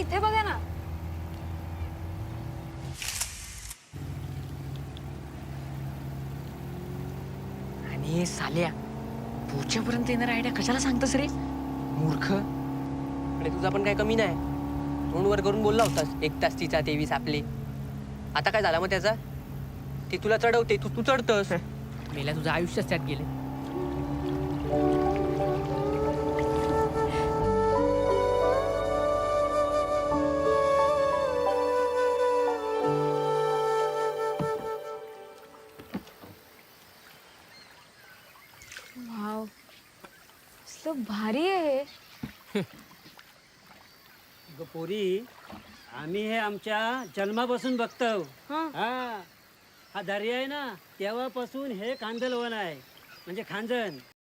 इथे बघा ना. आणि साल्या पुढच्यापर्यंत येणार आयडिया कशाला सांगतस रे मूर्ख. अरे तुझा पण काय कमी नाही. तोंड वर करून बोलला होतास 1 तास तिचा 23 आपले. आता काय झाला मग त्याचा? ती तुला चढवते, तू चढतस. मेला तुझं आयुष्यच त्यात गेले. वाव, कसलं भारी आहे हे. पोरी, आम्ही हे आमच्या जन्मापासून बघतो. हं. हा दर्या आहे ना, तेव्हापासून हे कांदलवन आहे, म्हणजे खांजण.